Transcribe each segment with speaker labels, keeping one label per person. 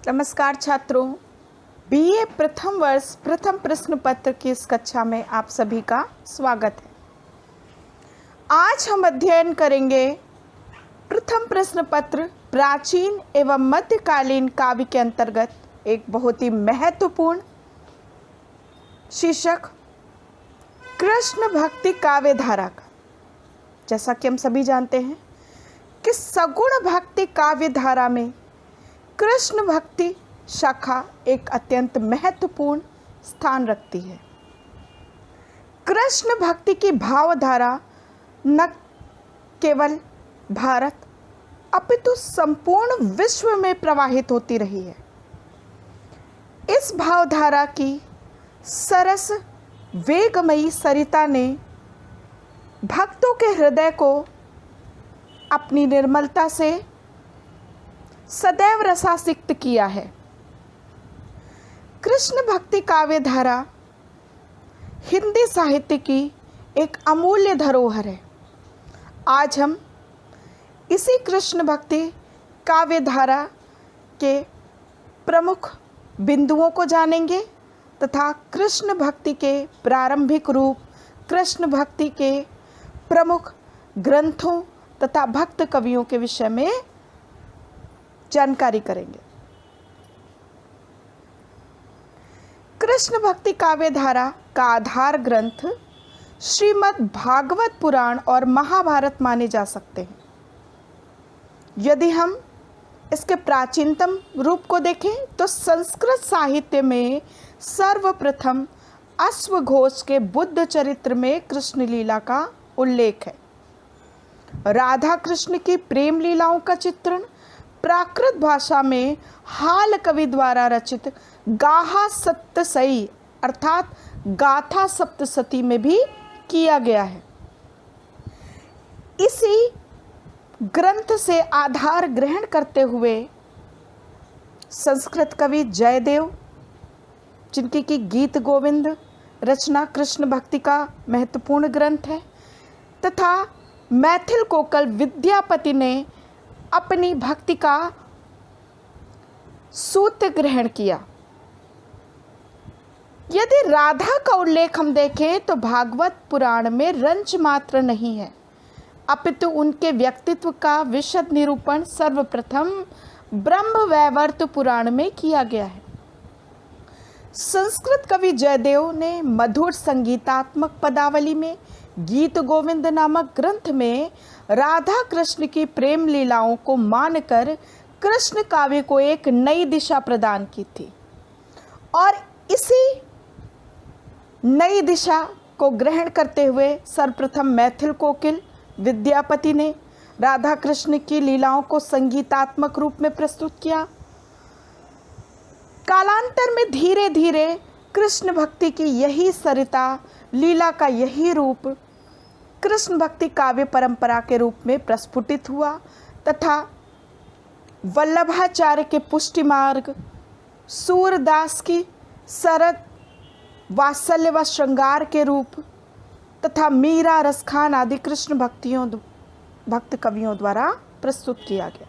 Speaker 1: नमस्कार छात्रों, बीए प्रथम वर्ष प्रथम प्रश्न पत्र की इस कक्षा में आप सभी का स्वागत है। आज हम अध्ययन करेंगे प्रथम प्रश्न पत्र प्राचीन एवं मध्यकालीन काव्य के अंतर्गत एक बहुत ही महत्वपूर्ण शीर्षक कृष्ण भक्ति काव्य धारा का। जैसा कि हम सभी जानते हैं कि सगुण भक्ति काव्य धारा में कृष्ण भक्ति शाखा एक अत्यंत महत्वपूर्ण स्थान रखती है। कृष्ण भक्ति की भावधारा न केवल भारत अपितु संपूर्ण विश्व में प्रवाहित होती रही है। इस भावधारा की सरस वेगमयी सरिता ने भक्तों के हृदय को अपनी निर्मलता से सदैव रसासिक्त किया है। कृष्ण भक्ति काव्य धारा हिंदी साहित्य की एक अमूल्य धरोहर है। आज हम इसी कृष्ण भक्ति काव्य धारा के प्रमुख बिंदुओं को जानेंगे तथा कृष्ण भक्ति के प्रारंभिक रूप, कृष्ण भक्ति के प्रमुख ग्रंथों तथा भक्त कवियों के विषय में जानकारी करेंगे। कृष्ण भक्ति काव्य धारा का आधार ग्रंथ श्रीमद् भागवत पुराण और महाभारत माने जा सकते हैं। यदि हम इसके प्राचीनतम रूप को देखें तो संस्कृत साहित्य में सर्वप्रथम अश्वघोष के बुद्ध चरित्र में कृष्ण लीला का उल्लेख है। राधा कृष्ण की प्रेम लीलाओं का चित्रण प्राकृत भाषा में हाल कवि द्वारा रचित गाहा सप्तसई अर्थात गाथा सप्तसती में भी किया गया है। इसी ग्रंथ से आधार ग्रहण करते हुए संस्कृत कवि जयदेव, जिनकी की गीत गोविंद रचना कृष्ण भक्ति का महत्वपूर्ण ग्रंथ है, तथा मैथिल कोकिल विद्यापति ने अपनी भक्ति का सूत्र ग्रहण किया। यदि राधा का उल्लेख हम देखें तो भागवत पुराण में रंच मात्र नहीं है, अपितु उनके व्यक्तित्व का विशद निरूपण सर्वप्रथम ब्रह्मवैवर्त पुराण में किया गया है। संस्कृत कवि जयदेव ने मधुर संगीतात्मक पदावली में गीत गोविंद नामक ग्रंथ में राधा कृष्ण की प्रेम लीलाओं को मानकर कृष्ण काव्य को एक नई दिशा प्रदान की थी और इसी नई दिशा को ग्रहण करते हुए सर्वप्रथम मैथिल कोकिल विद्यापति ने राधा कृष्ण की लीलाओं को संगीतात्मक रूप में प्रस्तुत किया। कालांतर में धीरे धीरे कृष्ण भक्ति की यही सरिता, लीला का यही रूप कृष्ण भक्ति काव्य परंपरा के रूप में प्रस्फुटित हुआ तथा वल्लभाचार्य के पुष्टि मार्ग, सूरदास की सरद वात्सल्य व श्रृंगार के रूप तथा मीरा, रसखान आदि कृष्ण भक्त कवियों द्वारा प्रस्तुत किया गया।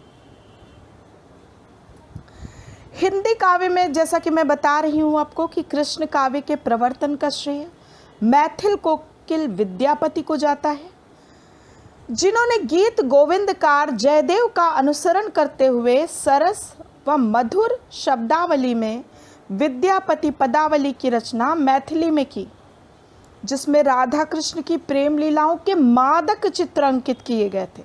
Speaker 1: हिंदी काव्य में जैसा कि मैं बता रही हूँ आपको कि कृष्ण काव्य के प्रवर्तन का श्रेय मैथिल कोकिल विद्यापति को जाता है, जिन्होंने गीत गोविंदकार जयदेव का अनुसरण करते हुए सरस व मधुर शब्दावली में विद्यापति पदावली की रचना मैथिली में की, जिसमें राधा कृष्ण की प्रेम लीलाओं के मादक चित्र अंकित किए गए थे।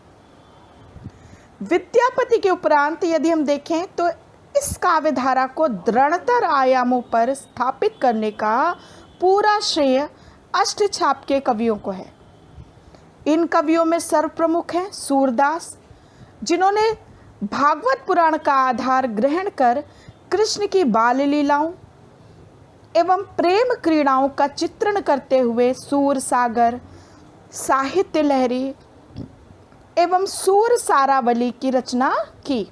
Speaker 1: विद्यापति के उपरांत यदि हम देखें तो इस काव्य धारा को दृढ़तर आयामों पर स्थापित करने का पूरा श्रेय अष्टछाप के कवियों को है। इन कवियों में सर्वप्रमुख हैं सूरदास, जिन्होंने भागवत पुराण का आधार ग्रहण कर कृष्ण की बाल लीलाओं एवं प्रेम क्रीड़ाओं का चित्रण करते हुए सूर सागर, साहित्य लहरी एवं सूर सारावली की रचना की।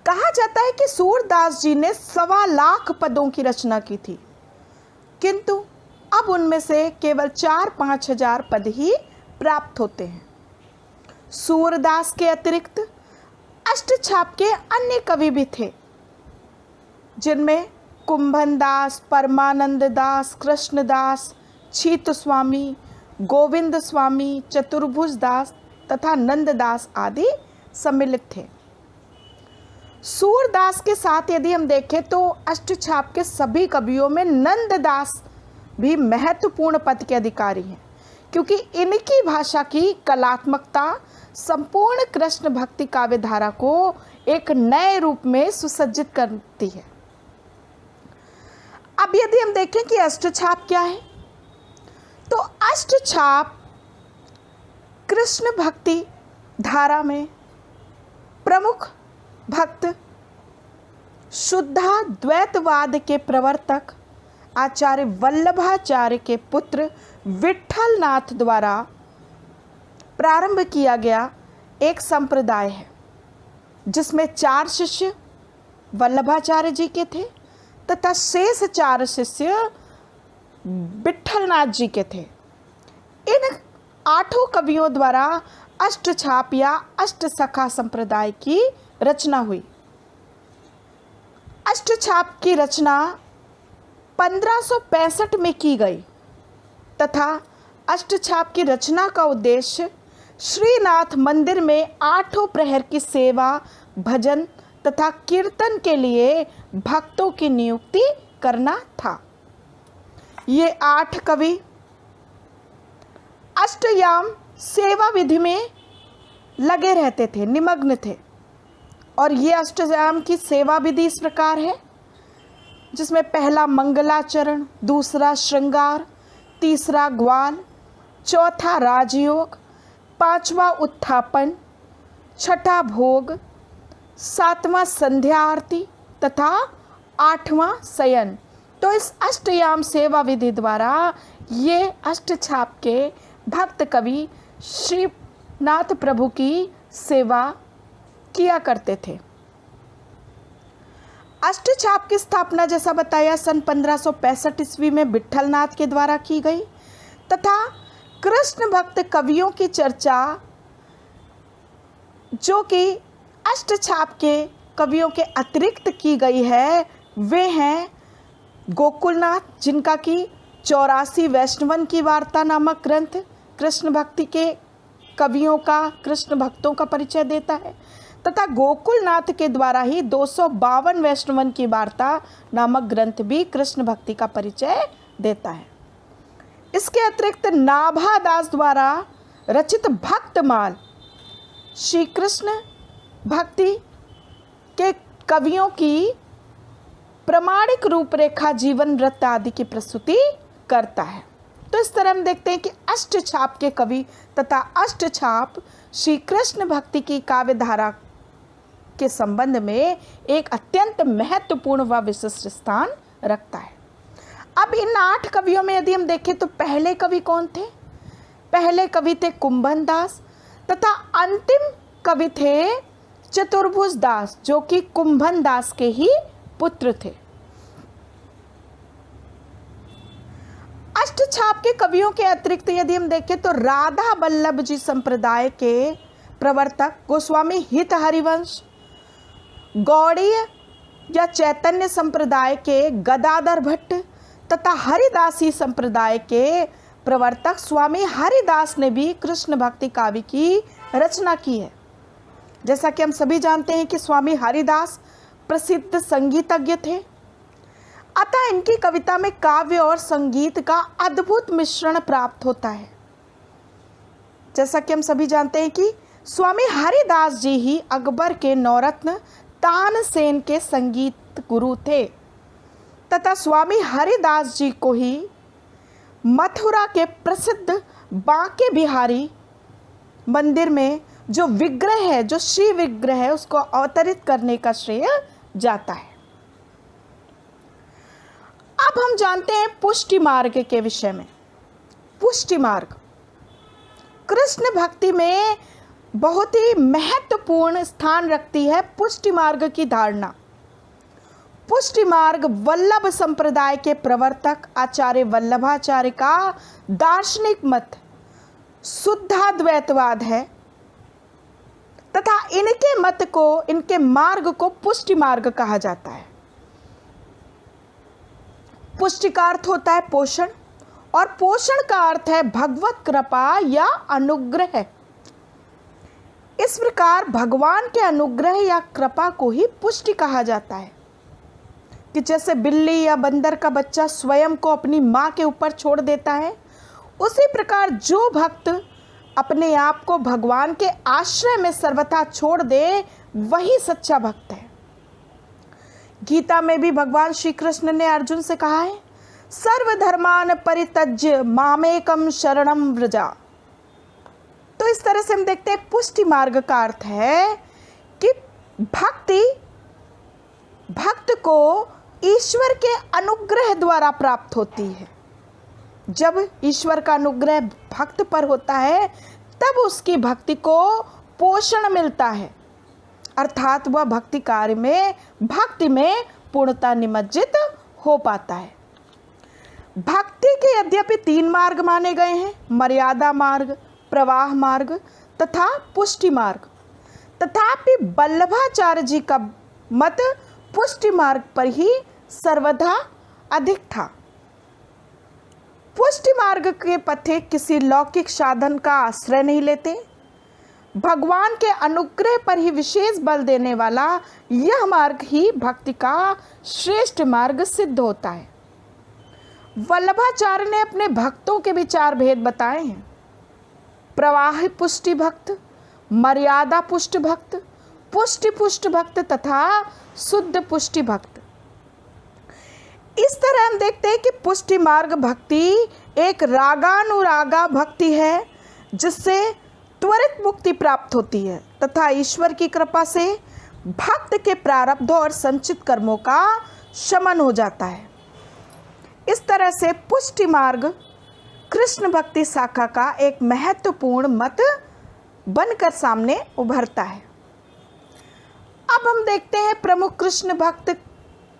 Speaker 1: कहा जाता है कि सूरदास जी ने 1.25 लाख पदों की रचना की थी, किंतु अब उनमें से केवल 4-5 हजार पद ही प्राप्त होते हैं। सूरदास के अतिरिक्त अष्टछाप के अन्य कवि भी थे, जिनमें कुंभन दास, परमानंद दास, कृष्णदास, छीत स्वामी, गोविंद स्वामी, चतुर्भुज दास तथा नंददास आदि सम्मिलित थे। सूरदास के साथ यदि हम देखें तो अष्टछाप के सभी कवियों में नंददास भी महत्वपूर्ण पद के अधिकारी हैं, क्योंकि इनकी भाषा की कलात्मकता संपूर्ण कृष्ण भक्ति काव्य धारा को एक नए रूप में सुसज्जित करती है। अब यदि हम देखें कि अष्टछाप क्या है, तो अष्टछाप कृष्ण भक्ति धारा में प्रमुख भक्त शुद्धाद्वैतवाद के प्रवर्तक आचार्य वल्लभाचार्य के पुत्र विट्ठलनाथ द्वारा प्रारंभ किया गया एक संप्रदाय है, जिसमें 4 शिष्य वल्लभाचार्य जी के थे तथा शेष 4 शिष्य विट्ठलनाथ जी के थे। इन 8 कवियों द्वारा अष्टछाप या अष्टसखा संप्रदाय की रचना हुई। अष्टछाप की रचना 1565 में की गई तथा अष्टछाप की रचना का उद्देश्य श्रीनाथ मंदिर में 8 प्रहर की सेवा, भजन तथा कीर्तन के लिए भक्तों की नियुक्ति करना था। ये 8 कवि अष्टयाम सेवा विधि में लगे रहते थे, निमग्न थे। और ये अष्टयाम की सेवा विधि इस प्रकार है, जिसमें पहला मंगलाचरण, दूसरा श्रृंगार, तीसरा ग्वाल, चौथा राजयोग, 5वां उत्थापन, 6ठा भोग, 7वां संध्या आरती तथा 8वां शयन। तो इस अष्टयाम सेवा विधि द्वारा ये अष्टछाप के भक्त कवि श्रीनाथ प्रभु की सेवा किया करते थे। अष्टछाप की स्थापना जैसा बताया सन 1565 ईस्वी में विट्ठलनाथ के द्वारा की गई तथा कृष्ण भक्त कवियों की चर्चा जो कि अष्टछाप के कवियों के अतिरिक्त की गई है, वे हैं गोकुलनाथ, जिनका कि 84 वैष्णवन की वार्ता नामक ग्रंथ कृष्ण भक्ति के कवियों का, कृष्ण भक्तों का परिचय देता है, तथा गोकुलनाथ के द्वारा ही 252 वैष्णवन की वार्ता नामक ग्रंथ भी कृष्ण भक्ति का परिचय देता है। इसके अतिरिक्त नाभादास द्वारा रचित भक्तमाल श्री कृष्ण भक्ति के कवियों की प्रमाणिक रूपरेखा, जीवन वृत्त आदि की प्रस्तुति करता है। तो इस तरह हम देखते हैं कि अष्टछाप के कवि तथा अष्टछाप श्री कृष्ण भक्ति की काव्य धारा के संबंध में एक अत्यंत महत्वपूर्ण व विशिष्ट स्थान रखता है। अब इन 8 कवियों में यदि हम देखें तो पहले कवि कौन थे? पहले कवि थे कुंभन दास तथा अंतिम कवि थे चतुर्भुज दास, जो कि कुंभन दास के ही पुत्र थे। अष्टछाप के कवियों के अतिरिक्त यदि हम देखें तो राधा वल्लभ जी संप्रदाय के प्रवर्तक गोस्वामी हित हरिवंश, गौड़ीय या चैतन्य संप्रदाय के गदाधर भट्ट तथा हरिदासी संप्रदाय के प्रवर्तक स्वामी हरिदास ने भी कृष्ण भक्ति काव्य की रचना की है। जैसा कि हम सभी जानते हैं कि स्वामी हरिदास प्रसिद्ध संगीतज्ञ थे, अतः इनकी कविता में काव्य और संगीत का अद्भुत मिश्रण प्राप्त होता है। जैसा कि हम सभी जानते हैं कि स्वामी हरिदास जी ही अकबर के नौरत्न तानसेन के संगीत गुरु थे तथा स्वामी हरिदास जी को ही मथुरा के प्रसिद्ध बांके बिहारी मंदिर में जो विग्रह है, जो श्री विग्रह है, उसको अवतरित करने का श्रेय जाता है। अब हम जानते हैं पुष्टि मार्ग के विषय में। पुष्टि मार्ग कृष्ण भक्ति में बहुत ही महत्वपूर्ण स्थान रखती है। पुष्टि मार्ग की धारणा, पुष्टि मार्ग वल्लभ संप्रदाय के प्रवर्तक आचार्य वल्लभाचार्य का दार्शनिक मत शुद्धाद्वैतवाद है तथा इनके मत को, इनके मार्ग को पुष्टि मार्ग कहा जाता है। पुष्टि का अर्थ होता है पोषण, और पोषण का अर्थ है भगवत कृपा या अनुग्रह। इस प्रकार भगवान के अनुग्रह या कृपा को ही पुष्टि कहा जाता है। कि जैसे बिल्ली या बंदर का बच्चा स्वयं को अपनी माँ के ऊपर छोड़ देता है, उसी प्रकार जो भक्त अपने आप को भगवान के आश्रय में सर्वथा छोड़ दे, वही सच्चा भक्त है। गीता में भी भगवान श्री कृष्ण ने अर्जुन से कहा है, सर्वधर्मान परित्यज्य मामेकम शरणम व्रजा। तो इस तरह से हम देखते हैं पुष्टि मार्ग का अर्थ है कि भक्त को ईश्वर के अनुग्रह द्वारा प्राप्त होती है। जब ईश्वर का अनुग्रह भक्त पर होता है, तब उसकी भक्ति को पोषण मिलता है, अर्थात वह भक्ति कार्य में, भक्ति में पूर्णता निमज्जित हो पाता है। भक्ति के यद्यपि 3 मार्ग माने गए हैं, मर्यादा मार्ग, प्रवाह मार्ग तथा पुष्टि मार्ग, तथापि वल्लभाचार्य जी का मत पुष्टि मार्ग पर ही सर्वदा अधिक था। पुष्टि मार्ग के पथिक किसी लौकिक साधन का आश्रय नहीं लेते, भगवान के अनुग्रह पर ही विशेष बल देने वाला यह मार्ग ही भक्ति का श्रेष्ठ मार्ग सिद्ध होता है। वल्लभाचार्य ने अपने भक्तों के भी 4 भेद बताए हैं, प्रवाह पुष्टि भक्त, मर्यादा पुष्ट भक्त, पुष्टि पुष्ट भक्त तथा शुद्ध पुष्टि भक्त। इस तरह हम देखते हैं कि पुष्टि मार्ग भक्ति एक रागानुरागा भक्ति है, जिससे त्वरित मुक्ति प्राप्त होती है तथा ईश्वर की कृपा से भक्त के प्रारब्ध और संचित कर्मों का शमन हो जाता है। इस तरह से पुष्टि मार्ग कृष्ण भक्ति शाखा का एक महत्वपूर्ण मत बनकर सामने उभरता है। अब हम देखते हैं प्रमुख कृष्ण भक्त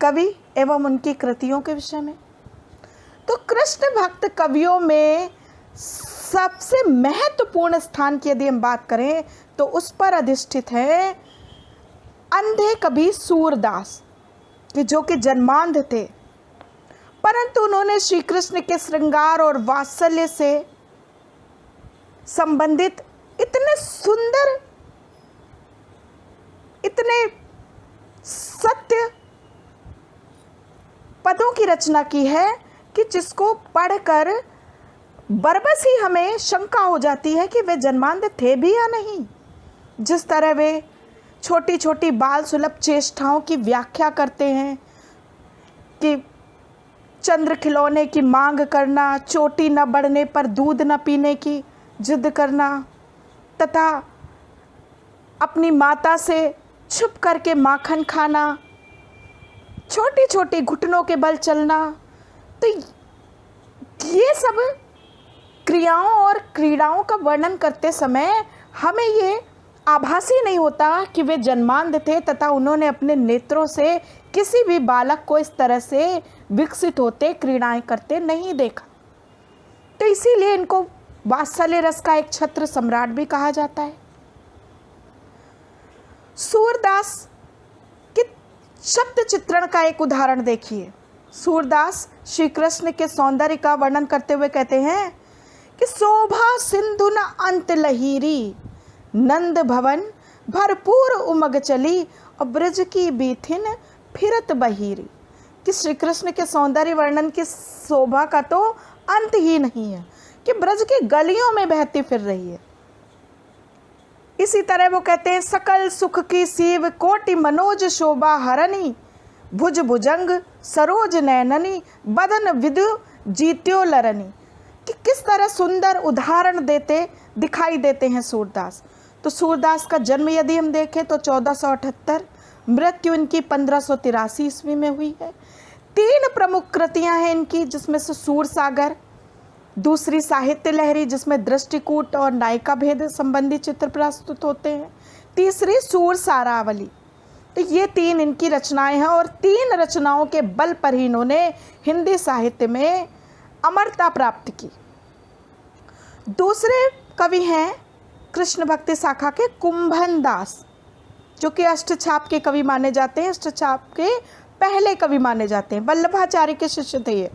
Speaker 1: कवि एवं उनकी कृतियों के विषय में। तो कृष्ण भक्त कवियों में सबसे महत्वपूर्ण स्थान की यदि हम बात करें तो उस पर अधिष्ठित है अंधे कवि सूरदास, कि जो कि जन्मांध थे, परंतु उन्होंने श्री कृष्ण के श्रृंगार और वात्सल्य से संबंधित इतने सुंदर, इतने सत्य पदों की रचना की है कि जिसको पढ़कर बरबस ही हमें शंका हो जाती है कि वे जन्मांध थे भी या नहीं। जिस तरह वे छोटी छोटी बाल सुलभ चेष्टाओं की व्याख्या करते हैं कि चंद्र खिलौने की मांग करना, चोटी न बढ़ने पर दूध न पीने की जिद करना तथा अपनी माता से छुप करके माखन खाना, छोटी छोटी घुटनों के बल चलना, तो ये सब क्रियाओं और क्रीड़ाओं का वर्णन करते समय हमें ये आभासी नहीं होता कि वे जन्मांध थे तथा उन्होंने अपने नेत्रों से किसी भी बालक को इस तरह से विकसित होते, क्रीड़ाएं करते नहीं देखा। तो इसीलिए इनको वात्सल्य रस का एक छत्र सम्राट भी कहा जाता है। सूरदास के शब्द चित्रण का एक उदाहरण देखिए। सूरदास श्री कृष्ण के सौंदर्य का वर्णन करते हुए कहते हैं कि शोभा सिंधु न अंत लहीरी, नंद भवन भरपूर उमग चली, और ब्रज की बीथिन फिरत बहीरी। कि श्री कृष्ण के सौंदर्य वर्णन की शोभा का तो अंत ही नहीं है, कि ब्रज की गलियों में बहती फिर रही है। इसी तरह वो कहते हैं सकल सुख की सीव कोटि मनोज शोभा हरनी, भुज भुजंग सरोज नैननी, बदन विदु जीत्यो लरनी। कि किस तरह सुंदर उदाहरण दिखाई देते हैं सूरदास। तो सूरदास का जन्म यदि हम देखें तो 1478, मृत्यु इनकी 1583 ईस्वी में हुई है। 3 प्रमुख कृतियां हैं इनकी, जिसमें से सूर सागर, दूसरी साहित्य लहरी जिसमें दृष्टिकूट और नायिका भेद संबंधी चित्र प्रस्तुत होते हैं, तीसरी सूर सारावली। तो ये 3 इनकी रचनाएं हैं और 3 रचनाओं के बल पर ही इन्होंने हिंदी साहित्य में अमरता प्राप्त की। दूसरे कवि हैं कृष्ण भक्ति शाखा के कुंभन दास, जो कि अष्टछाप के कवि माने जाते हैं। अष्टछाप के पहले कवि माने जाते हैं। वल्लभाचार्य के शिष्य थे ये।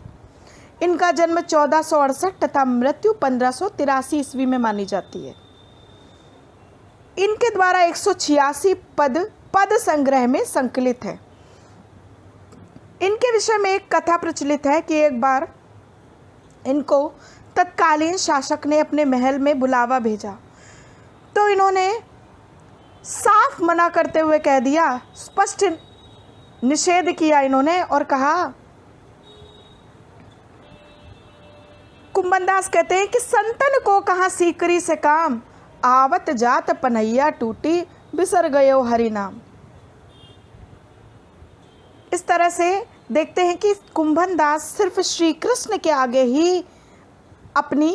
Speaker 1: इनका जन्म 1468 तथा मृत्यु 1583 ईस्वी में मानी जाती है। इनके द्वारा 186 पद संग्रह में संकलित है। इनके विषय में एक कथा प्रचलित है कि एक बार इनको तत्कालीन शासक ने अपने महल में बुलावा भेजा, तो इन्होंने साफ मना करते हुए कह दिया, स्पष्ट निषेध किया इन्होंने और कहा, कुंभनदास कहते हैं कि संतन को कहाँ सीकरी से काम, आवत जात पनैया टूटी बिसर गयो हरि नाम। इस तरह से देखते हैं कि कुंभनदास सिर्फ श्री कृष्ण के आगे ही अपनी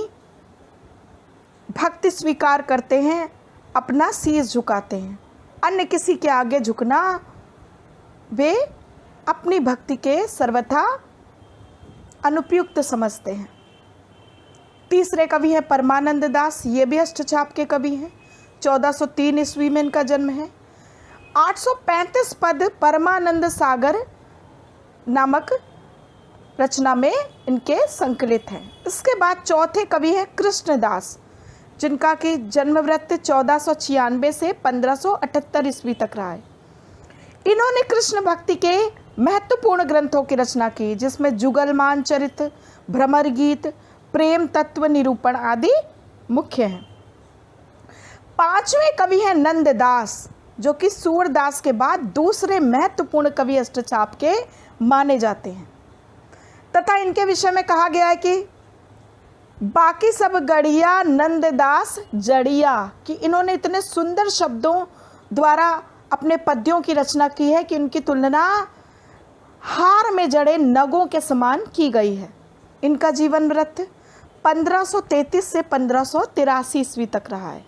Speaker 1: भक्ति स्वीकार करते हैं, अपना शीश झुकाते हैं। अन्य किसी के आगे झुकना वे अपनी भक्ति के सर्वथा अनुपयुक्त समझते हैं। तीसरे कवि हैं परमानंद दास। ये भी अष्टछाप के कवि हैं। 1403 ईस्वी में इनका जन्म है। 835 पद परमानंद सागर नामक रचना में इनके संकलित हैं। इसके बाद चौथे कवि हैं कृष्णदास, जिनका कि जन्म वृत्त 1496 से 1578 ईस्वी तक रहा है। इन्होंने कृष्ण भक्ति के महत्वपूर्ण ग्रंथों की रचना की, जिसमें जुगलमान चरित, भ्रमर गीत, प्रेम तत्व निरूपण आदि मुख्य हैं। पांचवें कवि हैं नंददास, जो कि सूरदास के बाद दूसरे महत्वपूर्ण कवि अष्टछाप के माने जाते हैं, तथा इनके विषय में कहा गया है कि बाकी सब गढ़िया नंददास जड़िया, कि इन्होंने इतने सुंदर शब्दों द्वारा अपने पद्यों की रचना की है कि उनकी तुलना हार में जड़े नगों के समान की गई है। इनका जीवन वृत्त 1533 से 1583 ईस्वी तक रहा है।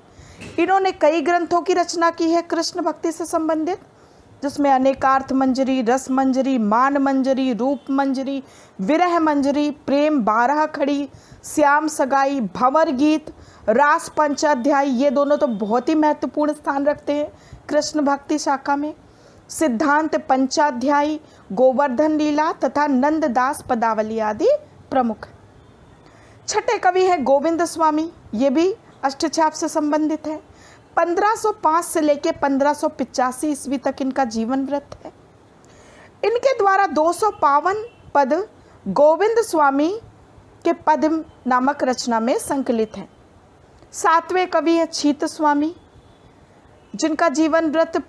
Speaker 1: इन्होंने कई ग्रंथों की रचना की है कृष्ण भक्ति से संबंधित, जिसमें अनेकार्थ मंजरी, रस मंजरी, मान मंजरी, रूप मंजरी, विरह मंजरी, प्रेम 12 खड़ी, श्याम सगाई, भंवर गीत, रास पंचाध्याय, ये दोनों तो बहुत ही महत्वपूर्ण स्थान रखते हैं कृष्ण भक्ति शाखा में। सिद्धांत पंचाध्यायी, गोवर्धन लीला तथा नंददास पदावली आदि प्रमुख। छठे कवि हैं गोविंद स्वामी। ये भी अष्टछाप से संबंधित है। 1505 से लेकर 1585 ईस्वी तक इनका जीवन वृत्त है। इनके द्वारा 252 पद गोविंद स्वामी के पद नामक रचना में संकलित हैं। सातवें कवि हैं छीत स्वामी, जिनका जीवन वृत्त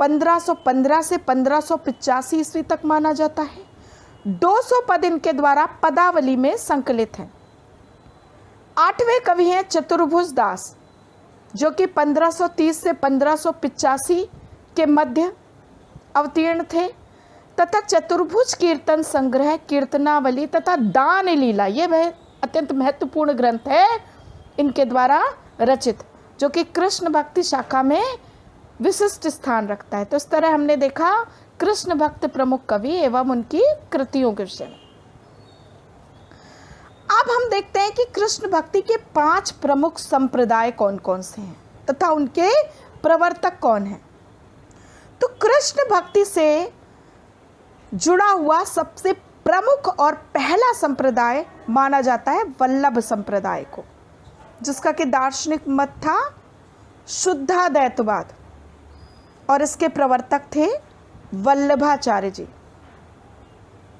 Speaker 1: 1515 से 1585 ईस्वी तक माना जाता है। 200 पद इनके द्वारा पदावली में संकलित हैं। आठवें कवि हैं चतुर्भुज दास, जो कि 1530 से 1585 के मध्य अवतीर्ण थे, तथा चतुर्भुज कीर्तन संग्रह, कीर्तनावली तथा दान लीला, ये वह अत्यंत महत्वपूर्ण ग्रंथ है इनके द्वारा रचित, जो कि कृष्ण भक्ति शाखा में विशिष्ट स्थान रखता है। तो इस तरह हमने देखा कृष्ण भक्त प्रमुख कवि एवं उनकी कृतियों के विषय में। अब हम देखते हैं कि कृष्ण भक्ति के 5 प्रमुख संप्रदाय कौन कौन से हैं तथा उनके प्रवर्तक कौन हैं। तो कृष्ण भक्ति से जुड़ा हुआ सबसे प्रमुख और पहला संप्रदाय माना जाता है वल्लभ संप्रदाय को, जिसका कि दार्शनिक मत था शुद्धाद्वैतवाद, और इसके प्रवर्तक थे वल्लभाचार्य जी।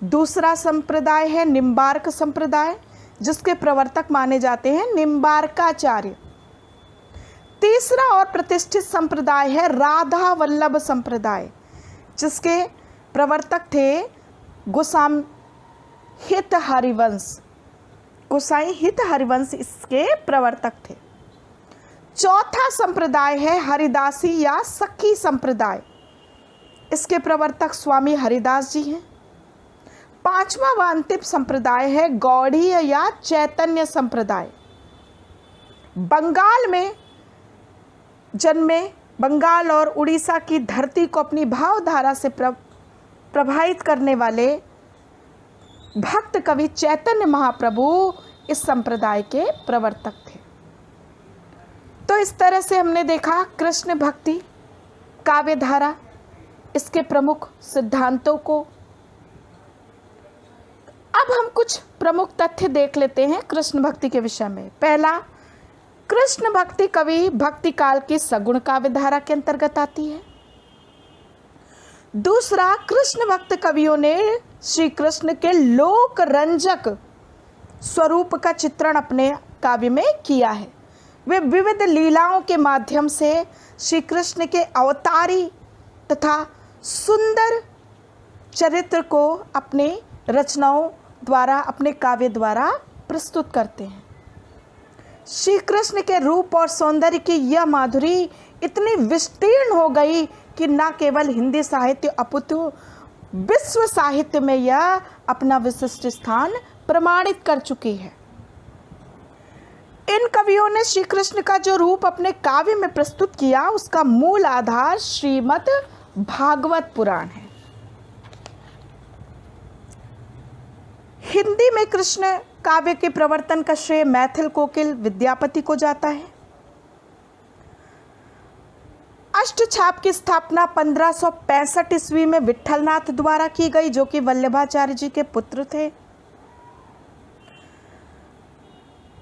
Speaker 1: दूसरा संप्रदाय है निम्बार्क संप्रदाय, जिसके प्रवर्तक माने जाते हैं निम्बार्काचार्य। तीसरा और प्रतिष्ठित संप्रदाय है राधा वल्लभ संप्रदाय, जिसके प्रवर्तक थे गोसाई हित हरिवंश। गोसाई हित हरिवंश इसके प्रवर्तक थे। चौथा संप्रदाय है हरिदासी या सखी संप्रदाय, इसके प्रवर्तक स्वामी हरिदास जी हैं। पांचवा व अंतिम संप्रदाय है गौड़ीय या चैतन्य संप्रदाय। बंगाल में जन्मे, बंगाल और उड़ीसा की धरती को अपनी भावधारा से प्रभावित करने वाले भक्त कवि चैतन्य महाप्रभु इस संप्रदाय के प्रवर्तक थे। तो इस तरह से हमने देखा कृष्ण भक्ति काव्यधारा, इसके प्रमुख सिद्धांतों को, अब हम कुछ प्रमुख तथ्य देख लेते हैं कृष्ण भक्ति के विषय में। पहला, कृष्ण भक्ति कवि भक्ति काल की सगुण काव्य धारा के अंतर्गत आती है। दूसरा, कृष्ण भक्त कवियों ने श्री कृष्ण के लोक रंजक स्वरूप का चित्रण अपने काव्य में किया है। वे विविध लीलाओं के माध्यम से श्री कृष्ण के अवतारी तथा सुंदर चरित्र को अपने रचनाओं द्वारा, अपने काव्य द्वारा प्रस्तुत करते हैं। श्री कृष्ण के रूप और सौंदर्य की यह माधुरी इतनी विस्तीर्ण हो गई कि न केवल हिंदी साहित्य अपितु विश्व साहित्य में यह अपना विशिष्ट स्थान प्रमाणित कर चुकी है। इन कवियों ने श्री कृष्ण का जो रूप अपने काव्य में प्रस्तुत किया, उसका मूल आधार श्रीमद् भागवत पुराण है। हिंदी में कृष्ण काव्य के प्रवर्तन का श्रेय मैथिल कोकिल विद्यापति को जाता है। अष्टछाप की स्थापना 1565 ईस्वी में विठलनाथ द्वारा की गई, जो कि वल्लभाचार्य जी के पुत्र थे।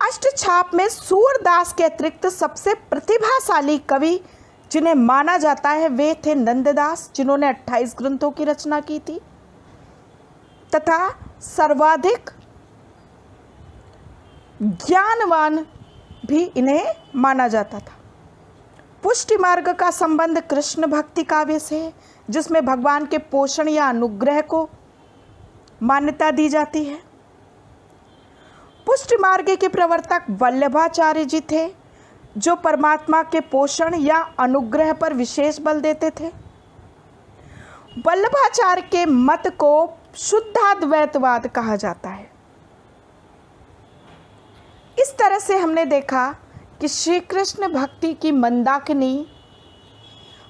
Speaker 1: अष्टछाप में सूरदास के अतिरिक्त सबसे प्रतिभाशाली कवि जिन्हें माना जाता है वे थे नंददास, जिन्होंने 28 ग्रंथों की रचना की थी, तथा सर्वाधिक ज्ञानवान भी इन्हें माना जाता था। पुष्टि मार्ग का संबंध कृष्ण भक्ति काव्य से, जिसमें भगवान के पोषण या अनुग्रह को मान्यता दी जाती है। पुष्टि मार्ग के प्रवर्तक वल्लभाचार्य जी थे, जो परमात्मा के पोषण या अनुग्रह पर विशेष बल देते थे। वल्लभाचार्य के मत को शुद्धाद्वैतवाद कहा जाता है। इस तरह से हमने देखा कि श्री कृष्ण भक्ति की मंदाकिनी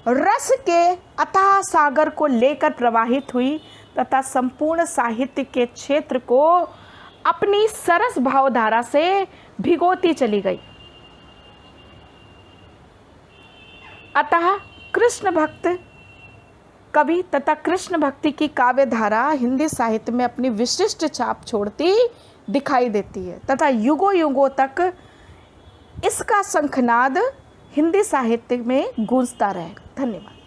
Speaker 1: रस के अथाह सागर को लेकर प्रवाहित हुई तथा संपूर्ण साहित्य के क्षेत्र को अपनी सरस भावधारा से भिगोती चली गई। अतः कृष्ण भक्त कवि तथा कृष्ण भक्ति की काव्य धारा हिंदी साहित्य में अपनी विशिष्ट छाप छोड़ती दिखाई देती है तथा युगों युगों तक इसका शंखनाद हिंदी साहित्य में गूंजता रहेगा। धन्यवाद।